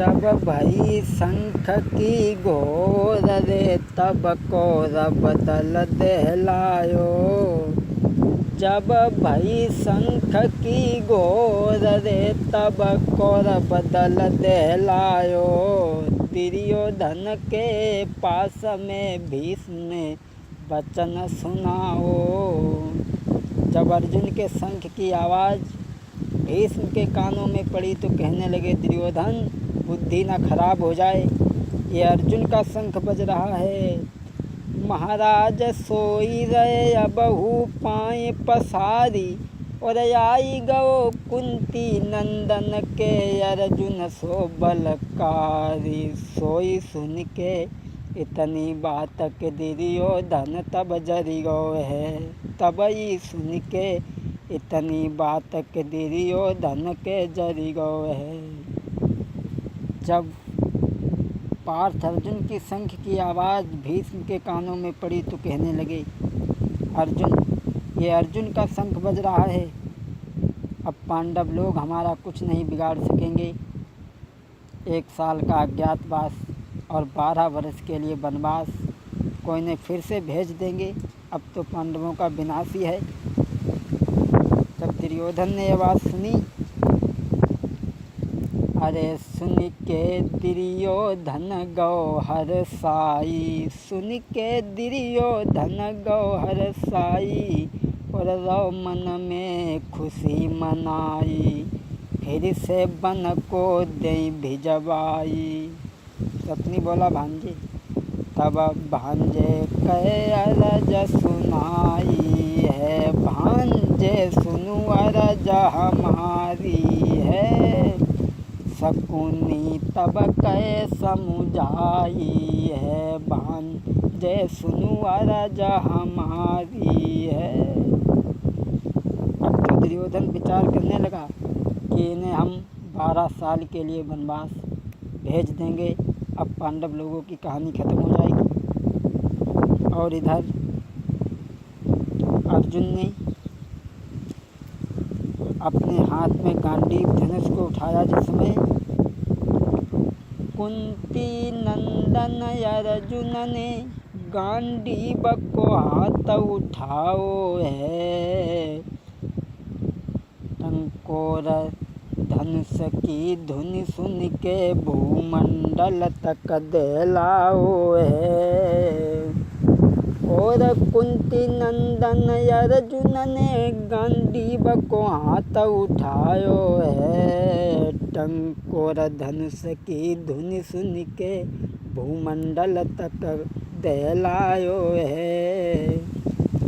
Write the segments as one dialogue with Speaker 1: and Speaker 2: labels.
Speaker 1: जब भई शंख की घोर रे तब कौरव दल दहलायो। जब भई शंख की घोर रे तब कौरव दल दहलायो। दुर्योधन के पास में भीष्म ने वचन सुनाओ। जब अर्जुन के शंख की आवाज़ भीष्म के कानों में पड़ी तो कहने लगे, दुर्योधन बुद्धि न खराब हो जाए, ये अर्जुन का शंख बज रहा है। महाराज सोई रहे अबहु पाए पसारी, और आई गो कुंती नंदन के अर्जुन सो बलकारी। सोई सुन के इतनी बात के दुर्योधन तब जरी गो है। तब ही सुन के इतनी बात के दुर्योधन के जरी गो है। जब पार्थ अर्जुन की शंख की आवाज़ भीष्म के कानों में पड़ी तो कहने लगे, अर्जुन ये अर्जुन का शंख बज रहा है, अब पांडव लोग हमारा कुछ नहीं बिगाड़ सकेंगे। 1 साल का अज्ञातवास और 12 वर्ष के लिए वनवास कोई ने फिर से भेज देंगे, अब तो पांडवों का विनाश ही है। जब दुर्योधन ने ये बात सुनी, अरे सुन के दुर्योधन गौहर साई, सुन के दुर्योधन गौहर साई, और रौ मन में खुशी मनाई, फिर से बन को दे भिजवाई। सपनी बोला, भांजे तब भांजे कह अरज सुनाई है, भांजे सुनु अरज हमारी है। शकुनी तब कह समुझाई है, भांजे सुनु अरज हमारी है। अब तो दुर्योधन विचार करने लगा कि इन्हें हम 12 साल के लिए वनवास भेज देंगे, अब पांडव लोगों की कहानी खत्म हो जाएगी। और इधर अर्जुन ने अपने हाथ में गांडीव धनुष को उठाया, जिसमें कुंती नंदन अर्जुन ने गांडीव को हाथ उठाओ है। टंकोर धनुष की धुन सुन के भूमंडल तक दहलाओ है। और कुंती नंदन अर्जुन ने गांडीव को हाथ उठायो है। टंकोर धनुष की धुन सुन के भूमंडल तक दहलायो है।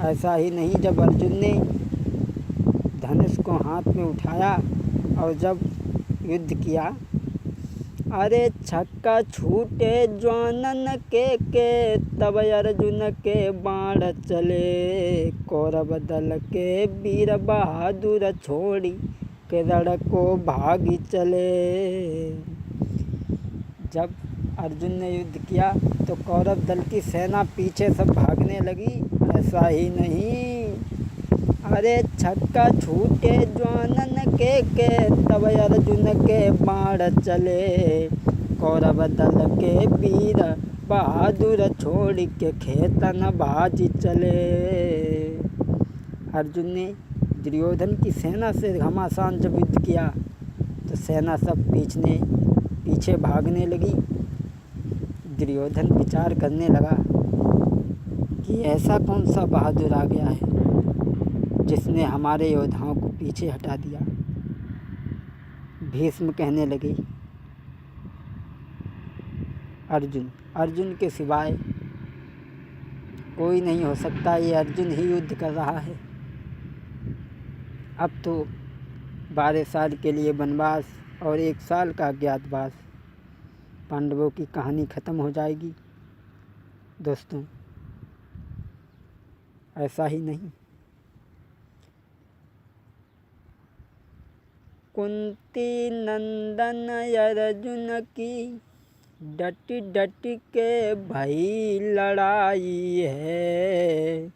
Speaker 1: ऐसा ही नहीं, जब अर्जुन ने धनुष को हाथ में उठाया और जब युद्ध किया, अरे छक्का छूटे ज्वानन के तब अर्जुन के बाण चले। कौरव दल के वीर बहादुर छोड़ी के रण को भागी चले। जब अर्जुन ने युद्ध किया तो कौरव दल की सेना पीछे सब भागने लगी। ऐसा ही नहीं, अरे छक्का छूटे ज्वानन के तब अर्जुन के बाण चले। कौरव दल के वीर बहादुर छोड़ के खेतन भाजी चले। अर्जुन ने दुर्योधन की सेना से घमासान जब युद्ध किया तो सेना सब पीछे भागने लगी। दुर्योधन विचार करने लगा कि ऐसा कौन सा बहादुर आ गया है जिसने हमारे योद्धाओं को पीछे हटा दिया। भीष्म कहने लगे, अर्जुन के सिवाय कोई नहीं हो सकता, ये अर्जुन ही युद्ध कर रहा है। अब तो 12 साल के लिए वनवास और 1 साल का अज्ञातवास, पांडवों की कहानी खत्म हो जाएगी। दोस्तों, ऐसा ही नहीं, कुंती नंदन अर्जुन की डट के भई लड़ाई है।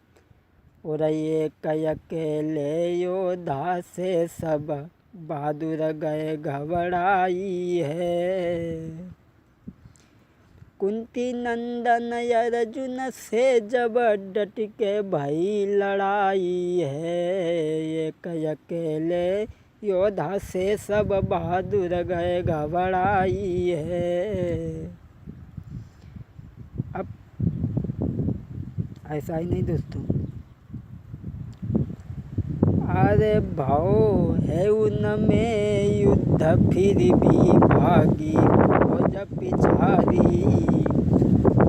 Speaker 1: और एक अकेले योद्धा से सब बहादुर गए घबराई है। कुंती नंदन अर्जुन से जब डट के भई लड़ाई है। एक अकेले योद्धा से सब बहादुर गए घबराई है। अब ऐसा ही नहीं दोस्तों, अरे भाव है उनमें युद्ध फिर भी भागी फौज पिछाड़ी।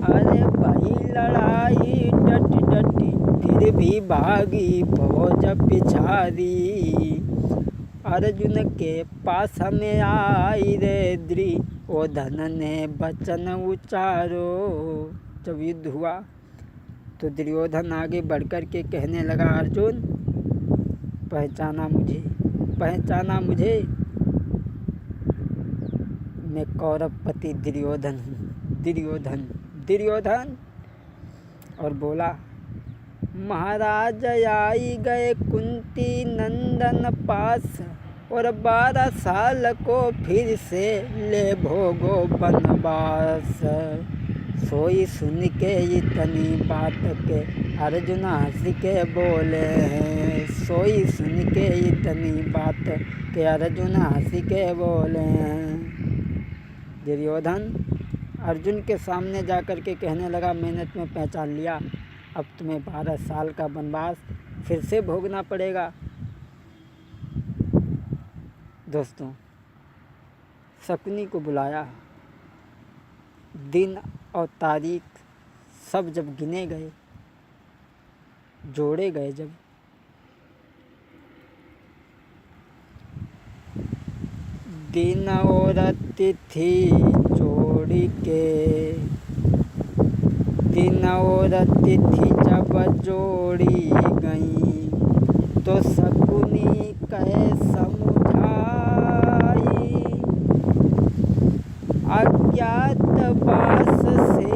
Speaker 1: अरे भाई लड़ाई डट डटी फिर भी भागी फौज पिछाड़ी। अर्जुन के पास हमें आई रे दुर्योधन ने वचन उचारो। जब युद्ध हुआ तो दुर्योधन आगे बढ़कर के कहने लगा, अर्जुन पहचाना मुझे, मैं कौरवपति दुर्योधन हूँ, दुर्योधन। और बोला, महाराज आई गए कुंती नंदन पास और 12 साल को फिर से ले भोगो बनवास। सोई सुन के इतनी बात के अर्जुन हंस के बोले हैं। सोई सुन के इतनी बात के अर्जुन हंस के बोले हैं। दुर्योधन अर्जुन के सामने जाकर के कहने लगा, मैंने तुम्हें पहचान लिया, अब तुम्हें 12 साल का वनवास फिर से भोगना पड़ेगा। दोस्तों, शकुनी को बुलाया, दिन और तारीख सब जब गिने गए, जोड़े गए, जब दिन और तिथि जोड़ी के, दिन और तिथि जब जोड़ी गई तो शकुनी कहे समुझाई। अज्ञातवास से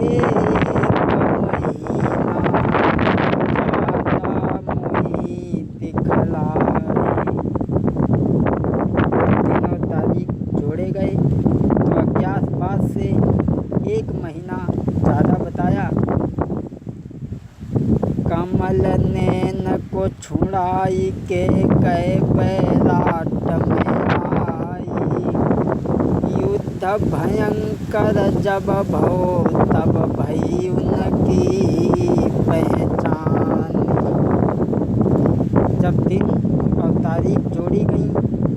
Speaker 1: एक महीना ज़्यादा बताया। कमल नैन को छुड़ाई के गए बैराट में आई। युद्ध भयंकर जब भो तब भई उनकी पहचान। जब दिन और तारीख जोड़ी गई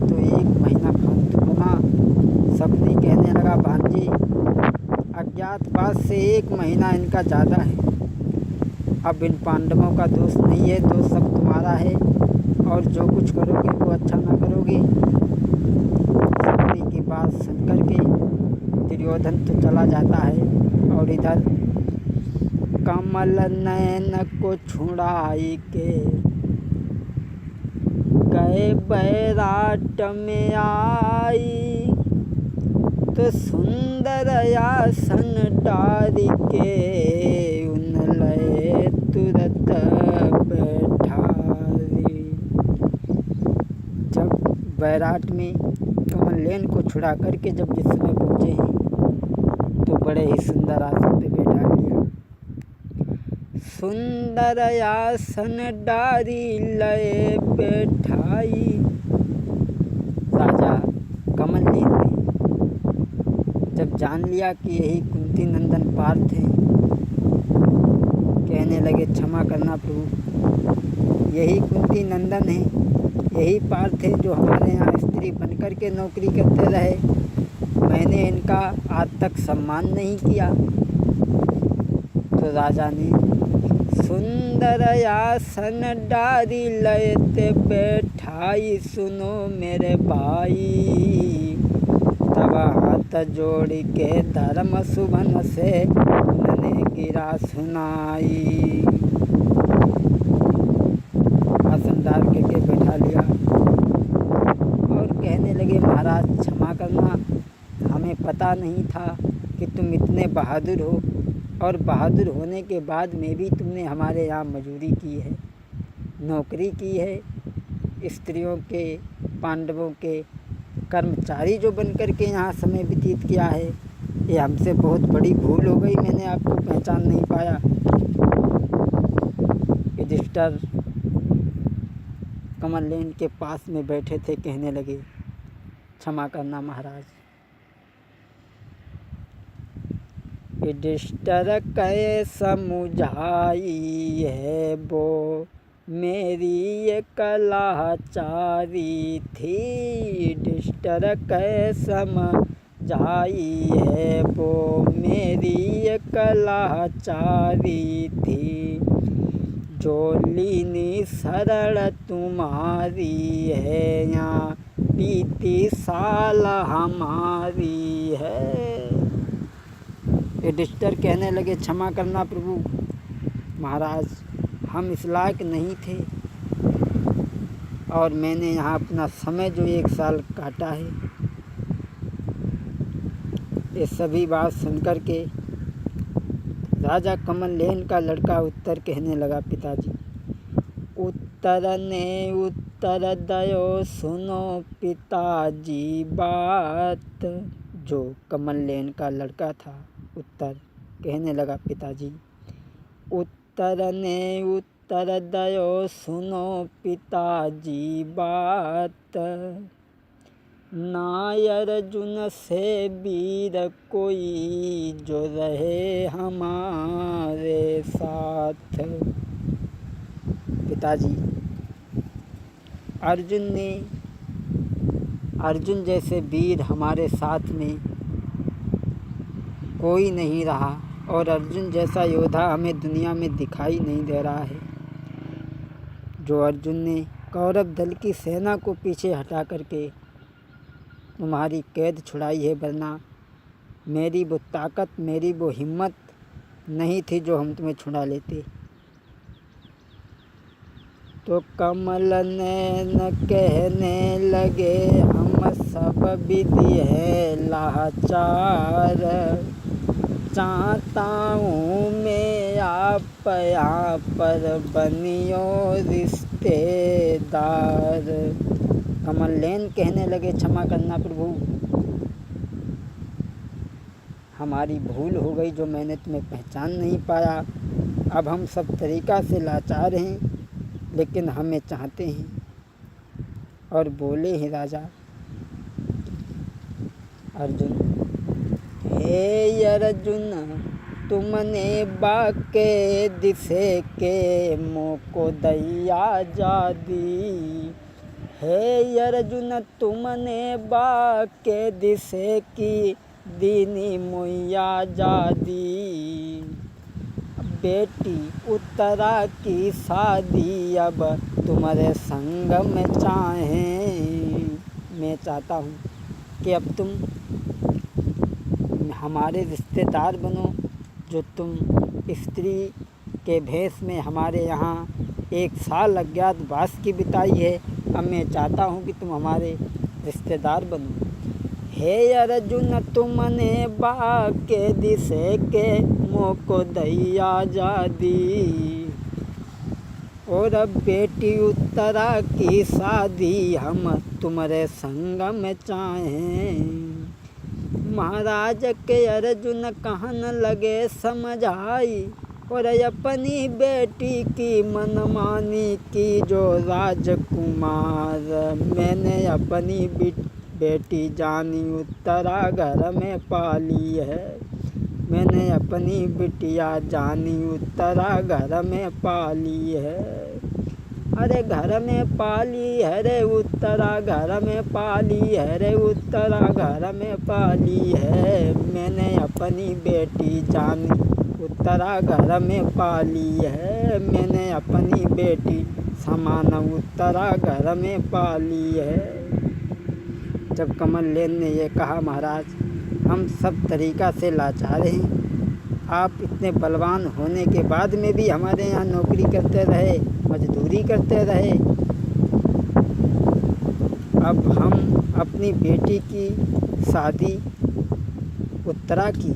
Speaker 1: तो एक महीना फालतू बना। शकुनी कहने लगा, भांजी अज्ञातवास से एक महीना इनका ज़्यादा है। अब इन पांडवों का दोष नहीं है, दोष सब तुम्हारा है और जो कुछ करोगे वो अच्छा ना करोगे। शकुनी की बात सुनकर के दुर्योधन तो चला जाता है और इधर कमल नयन को छुड़ाई के गए बैराट में आई। तो सुंदर आसन डारी के उन लय तुरंत बैठारी। जब बैराट में कमलनयन को छुड़ा करके जब जिस समय पहुँचे हैं तो बड़े ही सुंदर आसन पे बैठा लिया। सुंदर आसन डारी लय बैठाई। राजा कमलनयन ने जब जान लिया कि यही कुंती नंदन पार्थ थे, कहने लगे, क्षमा करना प्रभु, यही कुंती नंदन है, यही पार्थ है जो हमारे यहाँ स्त्री बनकर के नौकरी करते रहे। मैंने इनका आज तक सम्मान नहीं किया। तो राजा ने सुंदर आसन डारी लयते बैठाई। सुनो मेरे भाई, तब हाथ जोड़ के धर्म सुभन से उन्होंने गिरा सुनाई। आसन डाल के बैठा लिया और कहने लगे, महाराज क्षमा करना, हमें पता नहीं था कि तुम इतने बहादुर हो और बहादुर होने के बाद में भी तुमने हमारे यहाँ मजूरी की है, नौकरी की है, स्त्रियों के पांडवों के कर्मचारी जो बनकर के यहाँ समय व्यतीत किया है, ये हमसे बहुत बड़ी भूल हो गई, मैंने आपको पहचान नहीं पाया। युधिष्ठिर कमलनयन के पास में बैठे थे, कहने लगे, क्षमा करना महाराज। युधिष्ठिर कहे समुझाई है वो मेरी ये कलाचारी थी। युधिष्ठिर कहे समझाई है वो मेरी ये कलाचारी थी। जो लीनी शरण तुम्हारी है, यहाँ बीती साल हमारी है। युधिष्ठिर कहने लगे, क्षमा करना प्रभु महाराज, हम इस लायक नहीं थे और मैंने यहाँ अपना समय जो 1 साल काटा है। ये सभी बात सुनकर के राजा कमलनयन का लड़का उत्तर कहने लगा, पिताजी। उत्तर ने उत्तर दयो सुनो पिताजी बात। जो कमलनयन का लड़का था उत्तर कहने लगा, पिताजी। उत्तर ने उत्तर दयो सुनो पिताजी बात। नाय अर्जुन से वीर कोई जो रहे हमारे साथ। पिताजी, अर्जुन जैसे वीर हमारे साथ में कोई नहीं रहा और अर्जुन जैसा योद्धा हमें दुनिया में दिखाई नहीं दे रहा है। जो अर्जुन ने कौरव दल की सेना को पीछे हटा करके तुम्हारी कैद छुड़ाई है, वरना मेरी वो ताकत, मेरी वो हिम्मत नहीं थी जो हम तुम्हें छुड़ा लेते। तो कमलनयन कहने लगे, हम सब विधि है लाचार। चाहता हूँ मैं आप यहाँ पर बनियो रिश्तेदार। कमलनयन कहने लगे, क्षमा करना प्रभु, हमारी भूल हो गई जो मैंने तुम्हें पहचान नहीं पाया। अब हम सब तरीक़ा से लाचार हैं, लेकिन हमें चाहते हैं। और बोले हैं राजा अर्जुन, हे अर्जुन तुमने बाके दिसे के मोको दैया जादी। हे अर्जुन तुमने बाके दिसे की दीनी मुइया जादी। बेटी उत्तरा की शादी अब तुम्हारे संग में चाहें। मैं चाहता हूँ कि अब तुम हमारे रिश्तेदार बनो। जो तुम स्त्री के भेष में हमारे यहाँ 1 साल अज्ञातवास की बिताई है, अब मैं चाहता हूँ कि तुम हमारे रिश्तेदार बनो। हे अर्जुन तुमने बाके दिसे के मोको दैया जादी। और अब बेटी उत्तरा की शादी हम तुम्हारे संग में चाहें। महाराज के अर्जुन कहन लगे समझाई, और अपनी बेटी की मनमानी की जो राजकुमार। मैंने अपनी बेटी जानी उत्तरा घर में पाली है। मैंने अपनी बिटिया जानी उत्तरा घर में पाली है। अरे घर में पाली है रे उत्तरा, घर में पाली है रे उत्तरा, घर में पाली है। मैंने अपनी बेटी जानी उत्तरा घर में पाली है। मैंने अपनी बेटी समान उत्तरा घर में पाली है। जब कमलनयन ने ये कहा, महाराज हम सब तरीक़ा से लाचार हैं। आप इतने बलवान होने के बाद में भी हमारे यहाँ नौकरी करते रहे, मजदूरी करते रहे। अब हम अपनी बेटी की शादी उत्तरा की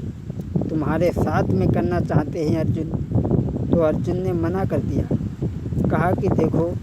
Speaker 1: तुम्हारे साथ में करना चाहते हैं अर्जुन। तो अर्जुन ने मना कर दिया, कहा कि देखो